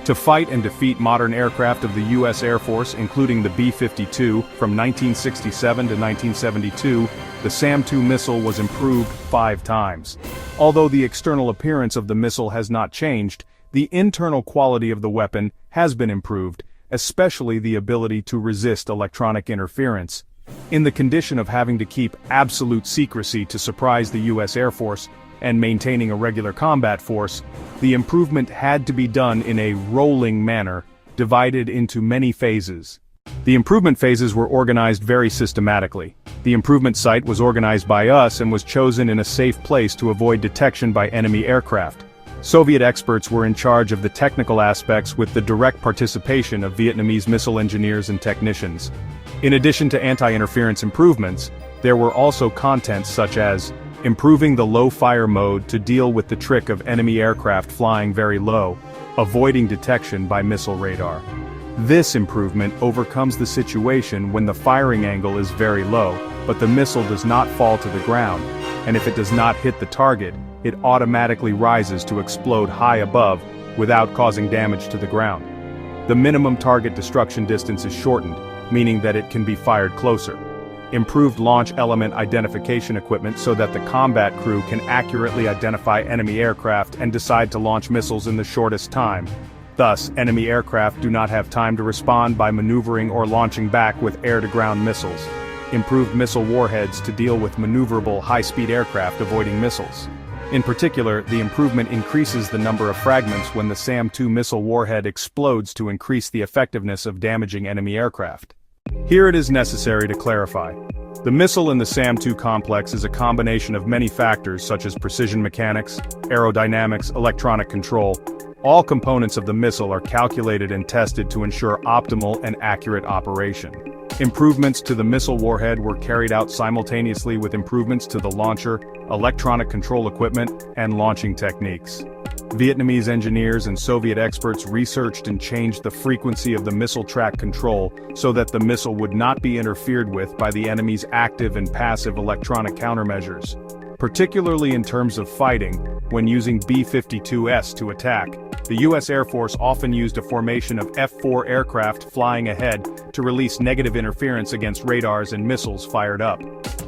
To fight and defeat modern aircraft of the U.S. Air Force, including the B-52, from 1967 to 1972, the SAM-2 missile was improved 5 times. Although the external appearance of the missile has not changed, the internal quality of the weapon has been improved, especially the ability to resist electronic interference. In the condition of having to keep absolute secrecy to surprise the U.S. Air Force, and maintaining a regular combat force, the improvement had to be done in a rolling manner, divided into many phases. The improvement phases were organized very systematically. The improvement site was organized by us and was chosen in a safe place to avoid detection by enemy aircraft. Soviet experts were in charge of the technical aspects with the direct participation of Vietnamese missile engineers and technicians. In addition to anti-interference improvements, there were also contents such as improving the low-fire mode to deal with the trick of enemy aircraft flying very low, avoiding detection by missile radar. This improvement overcomes the situation when the firing angle is very low, but the missile does not fall to the ground, and if it does not hit the target, it automatically rises to explode high above, without causing damage to the ground. The minimum target destruction distance is shortened, meaning that it can be fired closer. Improved launch element identification equipment so that the combat crew can accurately identify enemy aircraft and decide to launch missiles in the shortest time. Thus, enemy aircraft do not have time to respond by maneuvering or launching back with air-to-ground missiles. Improved missile warheads to deal with maneuverable high-speed aircraft avoiding missiles. In particular, the improvement increases the number of fragments when the SAM-2 missile warhead explodes to increase the effectiveness of damaging enemy aircraft. Here it is necessary to clarify. The missile in the SAM-2 complex is a combination of many factors such as precision mechanics, aerodynamics, electronic control. All components of the missile are calculated and tested to ensure optimal and accurate operation. Improvements to the missile warhead were carried out simultaneously with improvements to the launcher, electronic control equipment, and launching techniques. Vietnamese engineers and Soviet experts researched and changed the frequency of the missile track control so that the missile would not be interfered with by the enemy's active and passive electronic countermeasures. Particularly in terms of fighting, when using B-52s to attack, the U.S. Air Force often used a formation of F-4 aircraft flying ahead to release negative interference against radars and missiles fired up.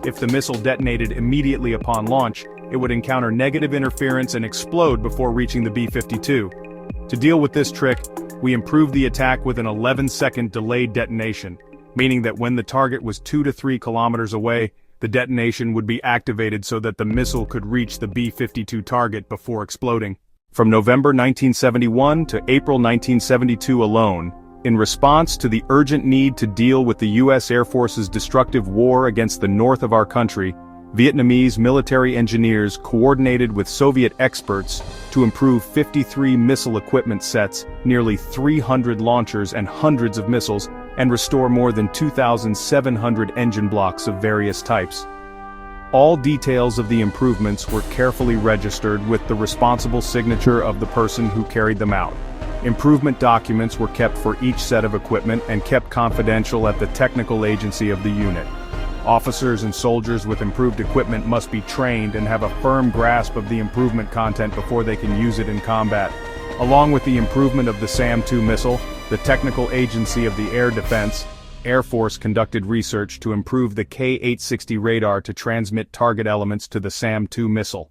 If the missile detonated immediately upon launch, it would encounter negative interference and explode before reaching the B-52. To deal with this trick, we improved the attack with an 11-second delayed detonation, meaning that when the target was 2 to 3 kilometers away, the detonation would be activated so that the missile could reach the B-52 target before exploding. From November 1971 to April 1972 alone, in response to the urgent need to deal with the U.S. Air Force's destructive war against the north of our country, Vietnamese military engineers coordinated with Soviet experts to improve 53 missile equipment sets, nearly 300 launchers and hundreds of missiles, and restore more than 2,700 engine blocks of various types. All details of the improvements were carefully registered with the responsible signature of the person who carried them out. Improvement documents were kept for each set of equipment and kept confidential at the technical agency of the unit. Officers and soldiers with improved equipment must be trained and have a firm grasp of the improvement content before they can use it in combat. Along with the improvement of the SAM-2 missile, the technical agency of the Air Defense, Air Force conducted research to improve the K-860 radar to transmit target elements to the SAM-2 missile.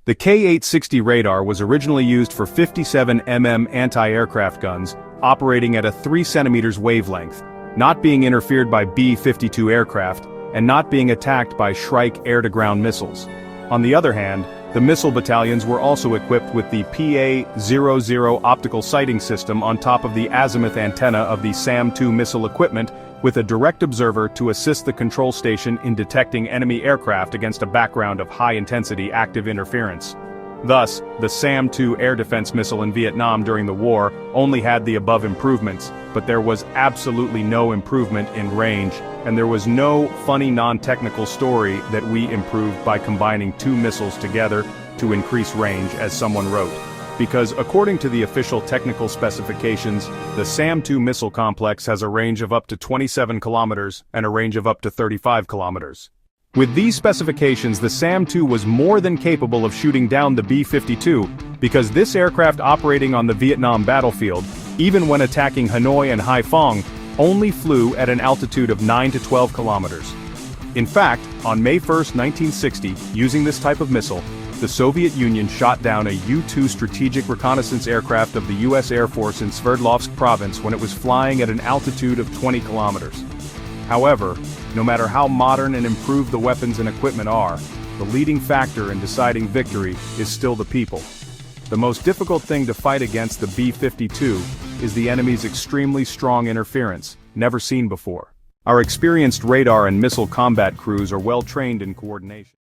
The K-860 radar was originally used for 57 mm anti-aircraft guns, operating at a 3 cm wavelength, not being interfered by B-52 aircraft, and not being attacked by Shrike air-to-ground missiles. On the other hand, the missile battalions were also equipped with the PA-00 optical sighting system on top of the azimuth antenna of the SAM-2 missile equipment, with a direct observer to assist the control station in detecting enemy aircraft against a background of high-intensity active interference. Thus, the SAM-2 air defense missile in Vietnam during the war only had the above improvements, but there was absolutely no improvement in range, and there was no funny non-technical story that we improved by combining 2 missiles together to increase range, as someone wrote. Because according to the official technical specifications, the SAM-2 missile complex has a range of up to 27 kilometers and a range of up to 35 kilometers. With these specifications, the SAM-2 was more than capable of shooting down the B-52, because this aircraft operating on the Vietnam battlefield Even when attacking Hanoi and Haiphong, only flew at an altitude of 9 to 12 kilometers. In fact, on May 1, 1960, using this type of missile, the Soviet Union shot down a U-2 strategic reconnaissance aircraft of the U.S. Air Force in Sverdlovsk province when it was flying at an altitude of 20 kilometers. However, no matter how modern and improved the weapons and equipment are, the leading factor in deciding victory is still the people. The most difficult thing to fight against the B-52 is the enemy's extremely strong interference, never seen before. Our experienced radar and missile combat crews are well trained in coordination.